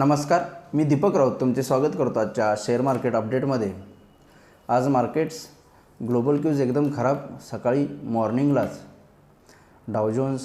नमस्कार, मी दीपक राऊत तुमचे स्वागत करतो आजच्या शेअर मार्केट अपडेटमध्ये। आज मार्केट्स ग्लोबल क्यूज एकदम खराब। सकाळी मॉर्निंगलाच डाव जोन्स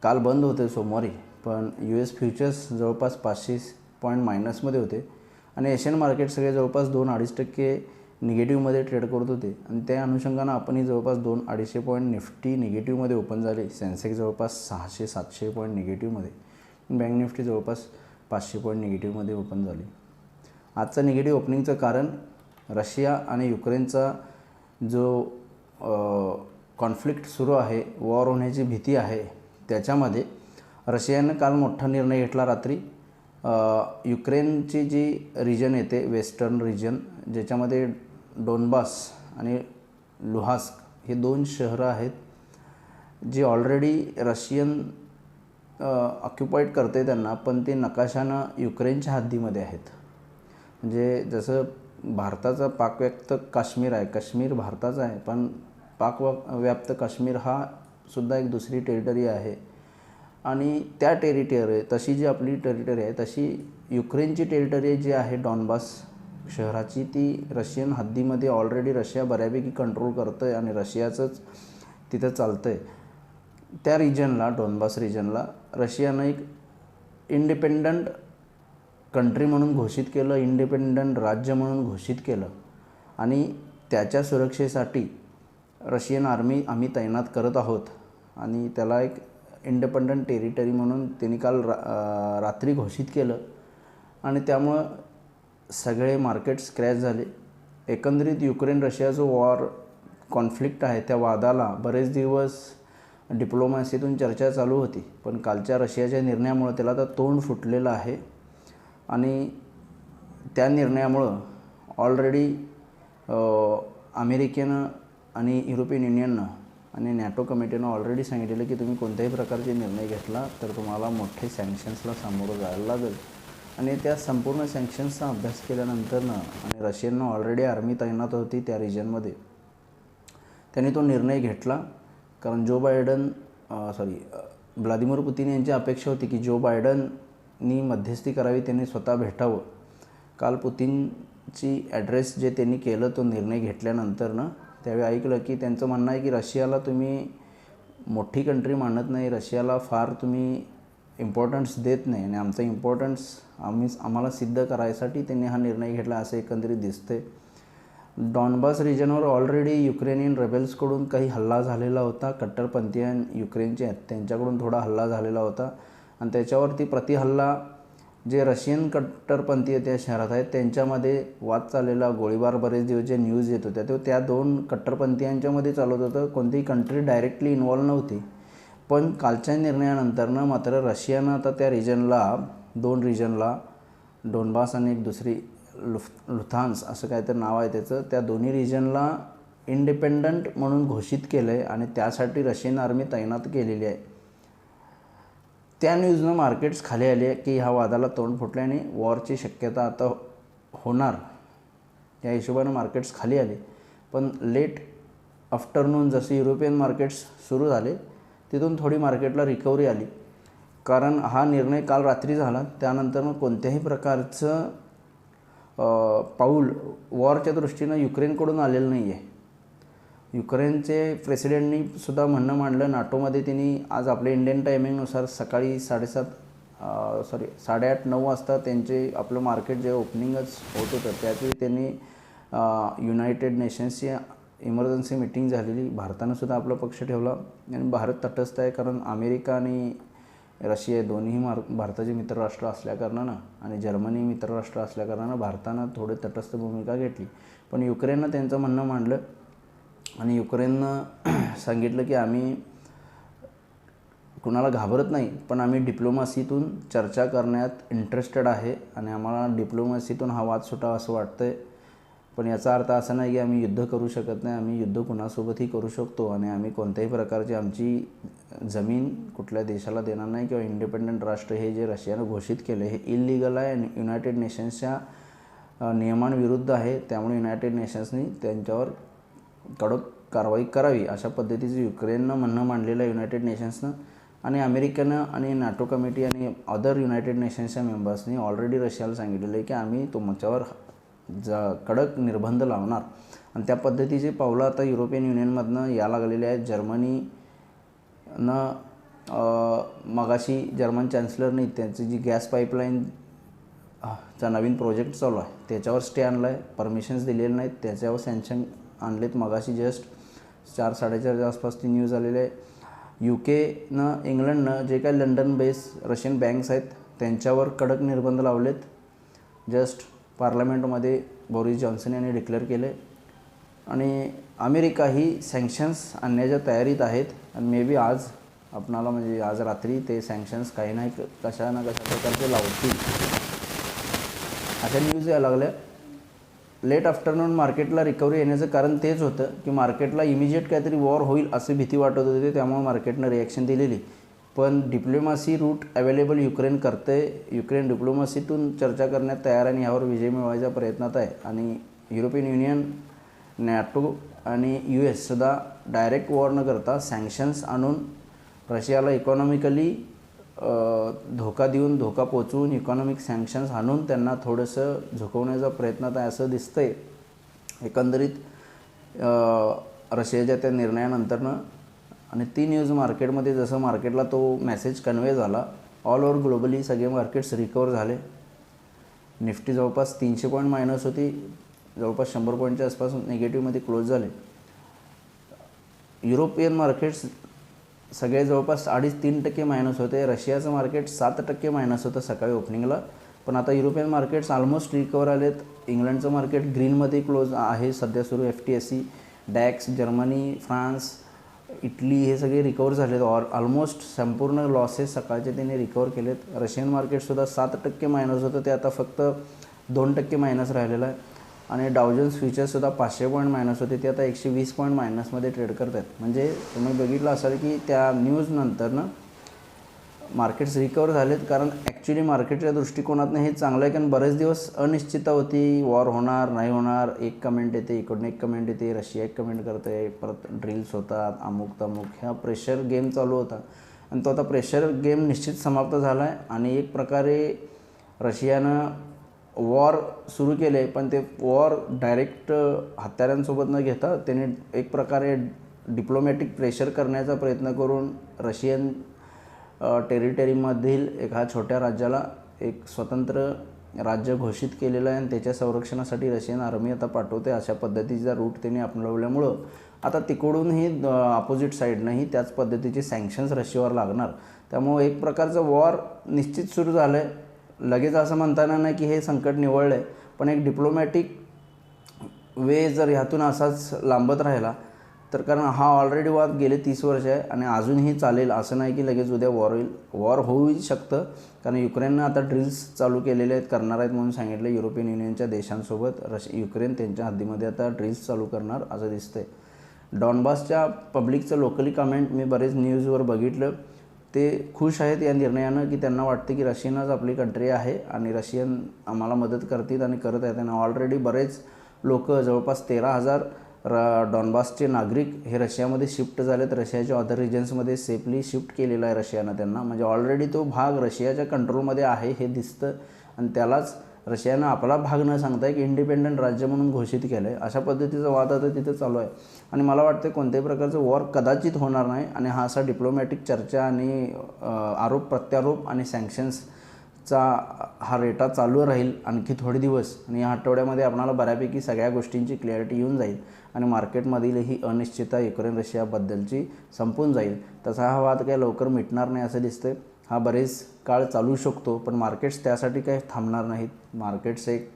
काल बंद होते सोमवारी, पण US फ्युचर्स जवळपास 500 पॉईंट मायनसमध्ये होते आणि एशियन मार्केट सगळे जवळपास 2-2.5% निगेटिव्हमध्ये ट्रेड करत होते आणि त्या अनुषंगानं आपणही जवळपास 2-250 पॉईंट निफ्टी निगेटिव्हमध्ये ओपन झाले। सेन्सेक्स जवळपास 600-700 पॉईंट निगेटिव्हमध्ये, बँक निफ्टी जवळपास 500 पॉईंट निगेटिव्हमध्ये ओपन झाली। आजचं निगेटिव्ह ओपनिंगचं कारण रशिया आणि युक्रेनचा जो कॉन्फ्लिक्ट सुरू आहे, वॉर होण्याची भीती आहे, त्याच्यामध्ये रशियानं काल मोठा निर्णय घेतला रात्री। युक्रेनची जी रिजन येते वेस्टर्न रिजन, ज्याच्यामध्ये डोनबास आणि लुहान्स्क हे 2 शहरं आहेत, जी ऑलरेडी रशियन ऑक्युपाईड करते त्यांना, पण ते नकाशानं युक्रेनच्या हद्दीमध्ये आहेत। म्हणजे जसं भारताचा पाकव्याप्त काश्मीर आहे, काश्मीर भारताचा आहे, पण पाकव्याप्त काश्मीर हा सुद्धा एक दुसरी टेरिटरी आहे आणि त्या टेरिटरी तशी जी आपली टेरिटरी आहे तशी युक्रेनची टेरिटरी जी आहे डॉनबास शहराची, ती रशियन हद्दीमध्ये ऑलरेडी रशिया बऱ्यापैकी कंट्रोल करतं आहे आणि रशियाचंच तिथं चालतं आहे। त्या रिजनला, डॉनबास रिजनला रशियानं एक इंडिपेंडंट कंट्री म्हणून घोषित केलं, इंडिपेंडंट राज्य म्हणून घोषित केलं आणि त्याच्या सुरक्षेसाठी रशियन आर्मी आम्ही तैनात करत आहोत आणि त्याला एक इंडिपेंडंट टेरिटरी म्हणून त्यांनी काल रात्री घोषित केलं आणि त्यामुळं सगळे मार्केट्स क्रॅश झाले। एकंदरीत युक्रेन रशियाचं वॉर कॉन्फ्लिक्ट आहे, त्या वादाला बरेच दिवस डिप्लोमॅसीतून चर्चा चालू होती, पण कालच्या रशियाच्या निर्णयामुळे त्याला आता तोंड फुटलेलं आहे आणि त्या निर्णयामुळं ऑलरेडी अमेरिकेनं आणि युरोपियन युनियननं आणि नॅटो कमिटीनं ऑलरेडी सांगितलेलं की तुम्ही कोणत्याही प्रकारचे निर्णय घेतला तर तुम्हाला मोठे सँक्शन्सला सामोरं जायला लागेल आणि त्या संपूर्ण सँक्शन्सचा अभ्यास केल्यानंतरनं आणि रशियननं ऑलरेडी आर्मी तैनात होती त्या रिजनमध्ये, त्यांनी तो निर्णय घेतला। कारण व्लादिमीर पुतिन यांची अपेक्षा होती की जो बायडननी मध्यस्थी करावी, त्यांनी स्वतः भेटावं। काल पुतिनची ॲड्रेस जे त्यांनी केलं तो निर्णय घेतल्यानंतरनं त्यावेळी ऐकलं की त्यांचं म्हणणं आहे की रशियाला तुम्ही मोठी कंट्री मानत नाही, रशियाला फार तुम्ही इम्पॉर्टन्स देत नाही आणि आमचा इम्पॉर्टन्स आम्हाला सिद्ध करायसाठी त्यांनी हा निर्णय घेतला असं एकंदरीत दिसतंय। डॉनबास रिजनवर ऑलरेडी युक्रेनियन रेबेल्सकडून काही हल्ला झालेला होता, कट्टरपंथीय युक्रेनचे आहेत त्यांच्याकडून थोडा हल्ला झालेला होता आणि त्याच्यावरती प्रतिहल्ला जे रशियन कट्टरपंथीय त्या शहरात आहेत त्यांच्यामध्ये वाद चाललेला, गोळीबार बरेच दिवस जे न्यूज येत होत्या तो त्या 2 कट्टरपंथीयांच्यामध्ये चालत होतं। कोणतीही कंट्री डायरेक्टली इन्व्हॉल्व नव्हती, पण कालच्या निर्णयानंतरनं मात्र रशियानं आता त्या रिजनला 2 रिजनला, डोनबास आणि एक दुसरी लुहान्स्क असं काहीतरी नाव आहे त्याचं, त्या दोन्ही रिजनला इंडिपेंडंट म्हणून घोषित केलं आहे आणि त्यासाठी रशियन आर्मी तैनात केलेली आहे। त्या न्यूजनं मार्केट्स खाली आली आहे की ह्या वादाला तोंड फुटले आणि वॉरची शक्यता आता होणार, या हिशोबानं मार्केट्स खाली आले। पण लेट आफ्टरनून जसे युरोपियन मार्केट्स सुरू झाले तिथून थोडी मार्केटला रिकव्हरी आली, कारण हा निर्णय काल रात्री झाला। त्यानंतर मग कोणत्याही प्रकारचं पाऊल वॉरच्या दृष्टीनं युक्रेनकडून आलेलं नाही आहे। युक्रेनचे प्रेसिडेंटनी सुद्धा म्हणणं मांडलं नाटोमध्ये, त्यांनी आज आपल्या इंडियन टायमिंगनुसार सकाळी 8:30-9 वाजता त्यांचे आपलं मार्केट जे ओपनिंगच होत होतं त्याचवेळी त्यांनी युनायटेड नेशन्सची इमर्जन्सी मीटिंग झालेली, भारतानं सुद्धा आपला पक्ष ठेवला आणि भारत तटस्थ आहे कारण अमेरिका आणि रशिया दोन्ही भारताचे मित्रराष्ट्र असल्याकारणानं आणि जर्मनी मित्रराष्ट्र असल्याकारणानं भारतानं थोडे तटस्थ भूमिका घेतली। पण युक्रेननं त्यांचं म्हणणं मांडलं आणि युक्रेननं सांगितलं की आम्ही कुणाला घाबरत नाही, पण आम्ही डिप्लोमॅसीतून चर्चा करण्यात इंटरेस्टेड आहे आणि आम्हाला डिप्लोमॅसीतून हा वाद सुटावा असं वाटतं आहे। पण याचा अर्थ असा नाही की आम्ही युद्ध करू शकत नाही, आम्ही युद्ध कुणासोबतही करू शकतो आणि आम्ही कोणत्याही प्रकारची आमची जमीन कुठल्या देशाला देणार नाही किंवा इंडिपेंडंट राष्ट्र हे जे रशियानं घोषित केलं हे इल्लीगल आहे आणि युनायटेड नेशन्सच्या नियमांविरुद्ध आहे, त्यामुळे युनायटेड नेशन्सनी त्यांच्यावर कडक कारवाई करावी अशा पद्धतीचं युक्रेननं म्हणणं मांडलेलं आहे युनायटेड नेशन्सनं। आणि अमेरिकेनं आणि NATO कमिटी आणि अदर युनायटेड नेशन्सच्या मेंबर्सनी ऑलरेडी रशियाला सांगितलेलं आहे की आम्ही तुमच्यावर कडक निर्बंध लावणार. आणि त्या पद्धतीचे पावलं आता युरोपियन युनियनमधनं या लागलेले आहेत. जर्मनीनं मगाशी जर्मन चान्सलरनी त्यांची जी गॅस पाईपलाईन चा नवीन प्रोजेक्ट चालू आहे त्याच्यावर स्टे आणला आहे, परमिशन्स दिलेले नाहीत, त्याच्यावर सँक्शन आणलेत. मगाशी जस्ट 4-4:30च्या आसपास ती न्यूज आलेली आहे. UKनं इंग्लंडनं जे काही लंडन बेस रशियन बँक्स आहेत त्यांच्यावर कडक निर्बंध लावलेत. जस्ट पार्लमेंटमध्ये बोरिस जॉन्सन यांनी डिक्लेअर केले. आणि अमेरिका ही सँक्शन्स आणण्याच्या तयारीत आहेत. आणि मे बी आज आपणाला म्हणजे आज रात्री ते सँक्शन्स काही नाही कशा ना कशा प्रकारचे लावतील अशा न्यूज यायला लागल्या. लेट आफ्टरनून मार्केटला रिकव्हरी येण्याचं कारण तेच होतं की मार्केटला इमिजिएट काहीतरी वॉर होईल अशी भीती वाटत होती, त्यामुळे मार्केटनं रिॲक्शन दिलेली. पण डिप्लोमॅसी रूट अवेलेबल युक्रेन करते. युक्रेन डिप्लोमॅसीतून चर्चा करण्यात तयार आणि यावर विजय मिळवायच्या प्रयत्नात आहे. आणि युरोपियन युनियन, NATO आणि US सुद्धा डायरेक्ट वॉर न करता सँक्शन्स आणून रशियाला इकॉनॉमिकली धोका देऊन, धोका पोचवून इकॉनॉमिक सँक्शन्स आणून त्यांना थोडंसं झुकवण्याचा प्रयत्नात आहे असं दिसतंय एकंदरीत रशियाच्या त्या निर्णयानंतरनं. आणि ती न्यूज मार्केटमध्ये जसं मार्केटला तो मेसेज कन्वे झाला, ऑल ओव्हर ग्लोबली सगळे मार्केट्स रिकवर झाले. निफ्टी जवळपास 300 पॉईंट मायनस होती, जवळपास 100 पॉईंटच्या आसपास निगेटिव्हमध्ये क्लोज झाले. युरोपियन मार्केट्स सगळे जवळपास 2.5-3% मायनस होते. रशियाचं मार्केट 7% मायनस होतं सकाळी ओपनिंगला. पण आता युरोपियन मार्केट्स ऑलमोस्ट रिकवर आलेत. इंग्लंडचं मार्केट ग्रीनमध्ये क्लोज आहे सध्या सुरू. FTSE, DAX, Germany, France, Italy हे सगळे रिकवर झालेत. ऑलमोस्ट संपूर्ण लॉसेस सकाळचे त्यांनी रिकवर केलेत. रशियन मार्केटसुद्धा 7% मायनस होतं, ते आता फक्त 2% मायनस राहिलेलं आहे. आणि डावजन्स फ्युचर्ससुद्धा 500 पॉईंट मायनस होते, ते आता 120 पॉईंट मायनसमध्ये ट्रेड करत आहेत. म्हणजे तुम्ही बघितलं असाल की त्या न्यूजनंतरनं मार्केट्स रिकवर झालेत. कारण ॲक्च्युली मार्केटच्या दृष्टिकोनातनं हे चांगलं आहे, कारण बरेच दिवस अनिश्चितता होती, वॉर होणार नाही होणार. एक कमेंट येते, इकडून एक कमेंट येते, रशिया एक कमेंट करते, परत ड्रिल्स होतात, अमुक तमुक, ह्या प्रेशर गेम चालू होता. आणि तो आता प्रेशर गेम निश्चित समाप्त झाला आहे. आणि एक प्रकारे रशियानं वॉर सुरू केले, पण ते वॉर डायरेक्ट हत्यारांसोबत न घेता त्यांनी एक प्रकारे डिप्लोमॅटिक प्रेशर करण्याचा प्रयत्न करून रशियन टेरिटरीमधील एका छोट्या राज्याला एक स्वतंत्र राज्य घोषित केलेलं आहे. आणि त्याच्या संरक्षणासाठी रशियन आर्मी आता पाठवते. अशा पद्धतीचा रूट त्यांनी अपनावल्यामुळं आता तिकडूनही अपोजिट साईडनंही त्याच पद्धतीचे सँक्शन्स रशियावर लागणार. त्यामुळे एक प्रकारचं वॉर निश्चित सुरू झालं आहे. लगेच असं म्हणताना नाही की हे संकट निवळलं आहे, पण एक डिप्लोमॅटिक वे जर ह्यातून असाच लांबत राहिला तर, कारण हा ऑलरेडी वाद गेले 30 वर्ष आहे आणि अजूनही चालेल असं नाही की लगेच उद्या वॉर होईल. वॉर होऊ शकतं, कारण युक्रेननं आता ड्रिल्स चालू केलेले आहेत, करणार आहेत म्हणून सांगितलं युरोपियन युनियनच्या देशांसोबत. युक्रेन त्यांच्या हद्दीमध्ये आता ड्रिल्स चालू करणार असं दिसतंय. डॉनबासच्या पब्लिकचं लोकली कमेंट मी बरेच न्यूजवर बघितलं, ते खुश आहेत या निर्णयानं की त्यांना वाटते की रशियनच आपली कंट्री आहे आणि रशियन आम्हाला मदत करतील आणि करत आहेत. आणि ऑलरेडी बरेच लोक, जवळपास 13,000 डॉनबासचे नागरिक हे रशियामध्ये शिफ्ट झालेत. रशियाच्या अदर रिजन्समध्ये सेफली शिफ्ट केलेलं आहे रशियानं त्यांना. म्हणजे ऑलरेडी तो भाग रशियाच्या कंट्रोलमध्ये आहे हे दिसतं. आणि त्यालाच रशियानं आपला भाग न सांगता एक इंडिपेंडंट राज्य म्हणून घोषित केलं आहे. अशा पद्धतीचा वाद आता तिथं चालू आहे. आणि मला वाटतं कोणत्याही प्रकारचं वॉर कदाचित होणार नाही. आणि हा असा डिप्लोमॅटिक चर्चा आणि आरोप प्रत्यारोप आणि सँक्शन्सचा हा रेटा चालू राहील आणखी थोडे दिवस. आणि या आठवड्यामध्ये आपल्याला बऱ्यापैकी सगळ्या गोष्टींची क्लॅरिटी येऊन जाईल आणि मार्केटमधील ही अनिश्चितता युक्रेन रशियाबद्दलची संपून जाईल. तसा हा वाद काही लवकर मिटणार नाही असं दिसतं. हा बरेच काळ चालू शकतो, पण मार्केट्स त्यासाठी काही थांबणार नाहीत. मार्केट्स एक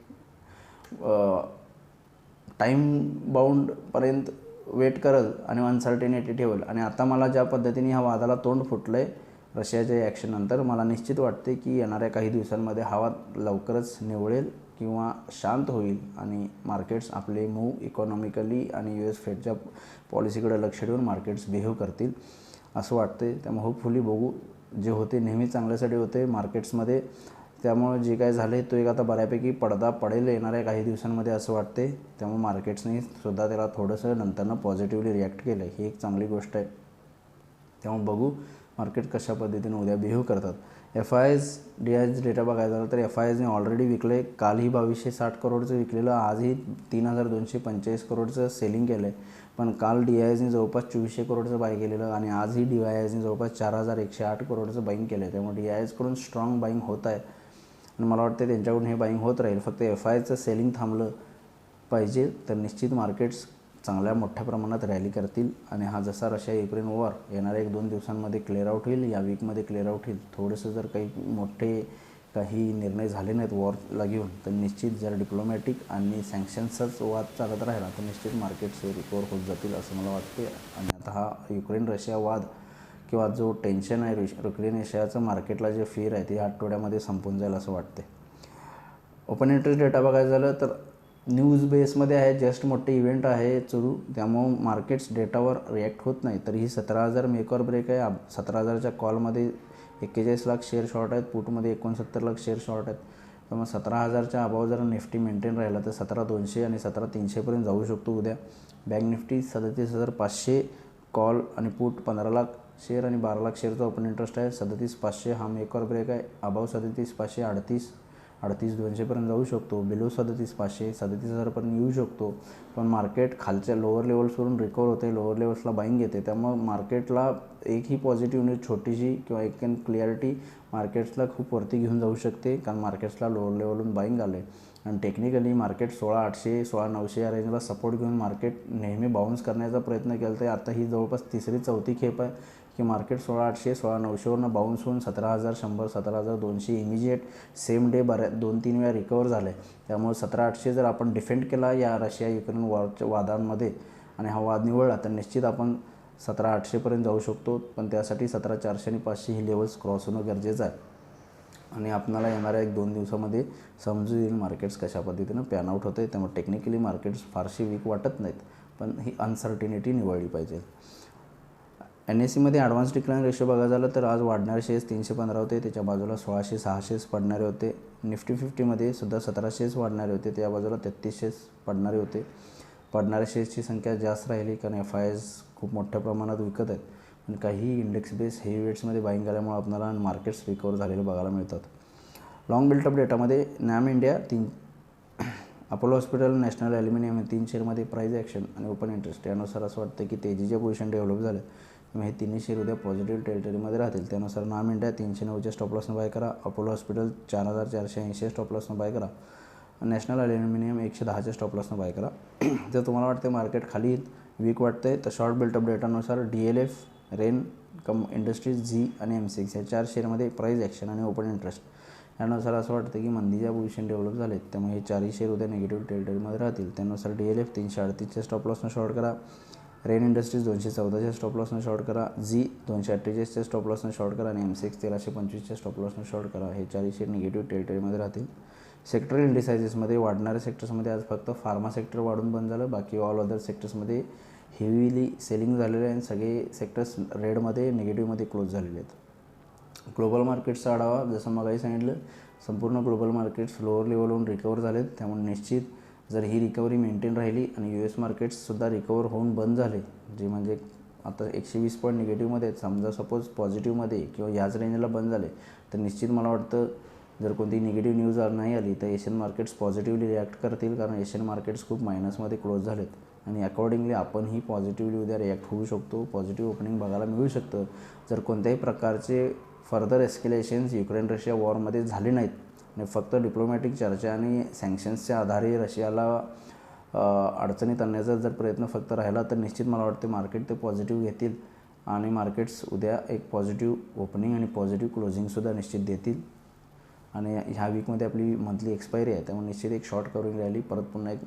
टाईम बाउंडपर्यंत वेट करल आणि अनसर्टेनिटी ठेवेल. आणि आता मला ज्या पद्धतीने ह्या वादाला तोंड फुटलं आहे रशियाच्या ॲक्शननंतर, मला निश्चित वाटते की येणाऱ्या काही दिवसांमध्ये हा वाद लवकरच निवळेल किंवा शांत होईल आणि मार्केट्स आपले मूव इकॉनॉमिकली आणि US फेडच्या पॉलिसीकडे लक्ष ठेवून मार्केट्स बिहेव करतील असं वाटते. त्यामुळे होपफुली बघू, जे होते नेहमी चांगल्यासाठी होते मार्केट्समध्ये. त्यामुळे जे काय झाले तो एक आता बऱ्यापैकी पडदा पडेल येणाऱ्या काही दिवसांमध्ये असं वाटते. त्यामुळे मार्केट्सनी सुद्धा त्याला थोडंसं नंतरनं पॉझिटिव्हली रिॲक्ट केलं, ही एक चांगली गोष्ट आहे. त्यामुळे बघू मार्केट कशा पद्धतीने उद्या बिहेव करतात. FIs DIs डेटा बघायचा झाला तर FIsने ऑलरेडी विकले. कालही 2260 करोडचं विकलेलं, आजही 3245 करोडचं सेलिंग केलं आहे. पण काल DIsने जवळपास 2400 करोडचं बाय केलेलं आणि आजही DIsने जवळपास 4108 करोडचं बाईंग केलं आहे. त्यामुळे DIsकडून स्ट्रॉंग बाईंग होत आहे आणि मला वाटतं त्यांच्याकडून हे बाईंग होत राहील. फक्त FIचं सेलिंग थांबलं पाहिजे तर निश्चित मार्केट्स चांगल्या मोठ्या प्रमाणात रॅली करतील. आणि हा जसा रशिया युक्रेन वॉर येणाऱ्या 1-2 दिवसांमध्ये क्लिअर आउट होईल, या वीकमध्ये क्लिअर आउट होईल, थोडंसं जर काही निर्णय झाले नाहीत वॉरला घेऊन तर निश्चित जर डिप्लोमॅटिक आणि सँक्शन्सचाच वाद चालत राहिला तर निश्चित मार्केट्स रिकवर होत जातील असं मला वाटते. आणि आता हा युक्रेन रशिया वाद किंवा जो टेन्शन आहे युक्रेन रशियाचं मार्केटला जे फिअर आहे ते आठवड्यामध्ये संपून जाईल असं वाटते. ओपन इंटरेस्ट डेटा बघायचं झालं तर न्यूज बेसमध्ये आहे, जस्ट मोठे इव्हेंट आहे सुरू, त्यामुळं मार्केट्स डेटावर रिॲक्ट होत नाही. तर ही 17,000 मेक ऑर ब्रेक आहे. 17,000च्या कॉलमध्ये 41 लाख शेअर शॉर्ट आहेत, पुटमध्ये 69 लाख शेअर शॉर्ट आहेत. त्यामुळे 17,000च्या अबाव जर निफ्टी मेंटेन राहिला तर 17,200 आणि 17,300पर्यंत जाऊ शकतो उद्या. बँक निफ्टी 37,500 कॉल आणि पुट 15 लाख शेअर आणि 12 लाख शेअरचा ओपन इंटरेस्ट आहे. 37,500 हा मेक ऑर ब्रेक आहे. अबाव 37,500 38,200पर्यंत जाऊ शकतो. बिलो 37,500 37,000पर्यंत येऊ शकतो. पण मार्केट खालच्या लोअर लेवल्सवरून रिकवर होते, लोअर लेवल्सला बाईंग येते. त्यामुळं मार्केटला एकही पॉझिटिव्ह न्यूज छोटीशी किंवा एक क्लिअरिटी मार्केट्सला खूप वरती घेऊन जाऊ शकते, कारण मार्केट्सला लोअर लेवलून बाईंग आलं आहे. आणि टेक्निकली मार्केट 16,800 16,900 या रेंजला सपोर्ट घेऊन मार्केट नेहमी बाउन्स करण्याचा प्रयत्न केला आहे. आता ही जवळपास 3री-4थी खेप आहे की मार्केट 16,800 16,900वरून बाउन्स होऊन 17,100 17,200 इमिजिएट सेम डे 2-3 वेळा रिकवर झालं आहे. त्यामुळे 17,800 जर आपण डिफेंड केला या रशिया युक्रेन वॉरच्या वादांमध्ये आणि हा वाद निवळला तर निश्चित आपण 17,800पर्यंत जाऊ शकतो. पण त्यासाठी 17,400 आणि 500 ही लेवल्स क्रॉस होणं गरजेचं आहे. आणि आपल्याला येणाऱ्या 1-2 दिवसामध्ये समजून येईल मार्केट्स कशा पद्धतीनं पॅन आउट होते. त्यामुळे टेक्निकली मार्केट्स फारशी वीक वाटत नाहीत, पण ही अनसर्टिनिटी निवळली पाहिजे. NSEमध्ये ॲडव्हान्स डिक्लाइन रेशो बघायला झालं तर आज वाढणारे शेअर्स 315 होते, त्याच्या बाजूला 1606 पडणारे होते. निफ्टी 50मध्ये सुद्धा 1700 वाढणारे होते, त्या बाजूला 3300 पडणारे होते. पडणाऱ्या शेअर्सची संख्या जास्त राहिली कारण FIs खूप मोठ्या प्रमाणात विकत आहेत. पण काही इंडेक्स बेस हेवी वेट्समध्ये बाईंग आल्यामुळे आपल्याला मार्केट्स रिकवर झालेले बघायला मिळतात. लॉंग बिल्टअप डेटामध्ये NAM India 3, Apollo hospital, national aluminium 3 शेअरमध्ये प्राईज ॲक्शन आणि ओपन इंटरेस्ट यानुसार असं वाटतं की तेजीच्या पोझिशन डेव्हलप झालं. हे तिन्ही शेअर उद्या पॉझिटिव्ह टेरिटरीमध्ये राहतील. त्यानुसार नाम इंडिया 309च्या स्टॉपलॉसनं बाय करा, अपोलो हॉस्पिटल 4,480 स्टॉपलॉसनं बाय करा, नॅशनल ॲल्युमिनियम 110च्या स्टॉपलॉसनं बाय करा. जर तुम्हाला वाटते मार्केट खाली वीक वाटते तर शॉर्ट बिल्टअप डेटानुसार DLF, रेन इंडस्ट्रीज, झी आणि M6 या 4 शेअरमध्ये प्राईज ॲक्शन आणि ओपन इंटरेस्ट यानुसार असं वाटतं की मंदीच्या पोझिशन डेव्हलप झालेत. त्यामुळे हे 4ही शेअर उद्या निगेटिव्ह टेरिटरीमध्ये राहतील. त्यानुसार DLF 338च्या स्टॉपलॉसनं शॉर्ट करा, रेन इंडस्ट्रीज 214च्या स्टॉपलॉसनं शॉर्ट करा, झी 248च्या स्टॉपलॉसनं शॉर्ट करा आणि M6 1325च्या स्टॉपलॉसनं शॉर्ट करा. हे 4ही शेअर निगेटिव्ह टेरिटरीमध्ये राहतील. सेक्टरल इंडिसायजेसमध्ये वाढणाऱ्या सेक्टर्समध्ये आज फक्त फार्मा सेक्टर वाढून बंद झालं, बाकी ऑल अदर सेक्टर्समध्ये हेवीली सेलिंग झालेलं आहे आणि सगळे सेक्टर्स रेडमध्ये निगेटिव्हमध्ये क्लोज झालेले आहेत. ग्लोबल मार्केट्सचा आढावा जसं मगाही सांगितलं, संपूर्ण ग्लोबल मार्केट्स लोअर लेवलवरून रिकवर झालेत. त्यामुळे निश्चित जर ही रिकव्हरी मेंटेन राहिली आणि US मार्केट्ससुद्धा रिकवर होऊन बंद झाले, जे म्हणजे आता 120 पॉईंट निगेटिव्हमध्ये आहेत, समजा सपोज पॉझिटिव्हमध्ये किंवा याच रेंजला बंद झाले तर निश्चित मला वाटतं जर कोणती निगेटिव्ह न्यूज नाही आली तर एशियन मार्केट्स पॉझिटिव्हली रिॲक्ट करतील, कारण एशियन मार्केट्स खूप मायनसमध्ये क्लोज झालेत आणि अकॉर्डिंगली आपणही पॉझिटिव्हली उद्या रिॲक्ट होऊ शकतो. पॉझिटिव्ह ओपनिंग बघायला मिळू शकतं जर कोणत्याही प्रकारचे फर्दर एस्केलेशन्स युक्रेन रशिया वॉरमध्ये झाले नाहीत आणि फक्त डिप्लोमॅटिक चर्चा आणि सँक्शन्सच्या आधारे रशियाला अडचणीत आणण्याचा जर प्रयत्न फक्त राहिला तर निश्चित मला वाटते मार्केट ते पॉझिटिव्ह घेतील आणि मार्केट्स उद्या एक पॉझिटिव्ह ओपनिंग आणि पॉझिटिव्ह क्लोजिंगसुद्धा निश्चित देतील. आणि ह्या वीकमध्ये आपली मंथली एक्सपायरी आहे, त्यामुळे निश्चित एक शॉर्ट कवरिंग रॅली परत पुन्हा एक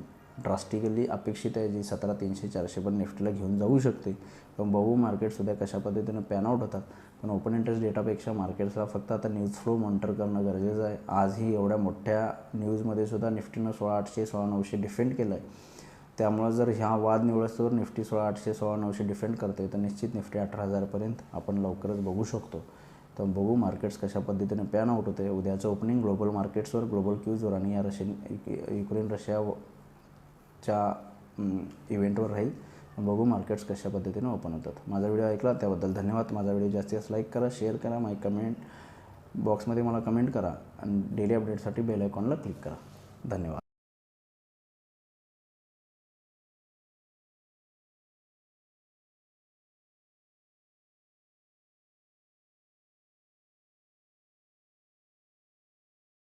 ड्रास्टिकली अपेक्षित आहे, जी 17,300-400 पण निफ्टीला घेऊन जाऊ शकते. पण बघू मार्केट्सुद्धा कशा पद्धतीनं पॅन आउट होतात. पण ओपन इंटरेस्ट डेटापेक्षा मार्केट्सला फक्त आता न्यूज फ्लो मॉनिटर करणं गरजेचं आहे. आजही एवढ्या मोठ्या न्यूजमध्ये सुद्धा निफ्टीनं 16,800 16,900 डिफेंड केलं आहे. त्यामुळं जर ह्या वाद निवळस्तोवर निफ्टी 16,800 16,900 डिफेंड करते तर निश्चित निफ्टी 18,000पर्यंत आपण लवकरच बघू शकतो. तर बघू मार्केट्स कशा पद्धतीने पॅन आउट होते. उद्याचं ओपनिंग ग्लोबल मार्केट्सवर, ग्लोबल क्यूजवर आणि या युक्रेन रशियाच्या इव्हेंटवर राहील. बघू मार्केट्स कशा पद्धतीने ओपन होतात. माझा व्हिडिओ ऐकला त्याबद्दल धन्यवाद. माझा व्हिडिओ जास्तीत जास्त लाईक करा, शेअर करा, माझी कमेंट बॉक्समध्ये मला कमेंट करा आणि डेली अपडेटसाठी बेल आयकॉनला क्लिक करा. धन्यवाद.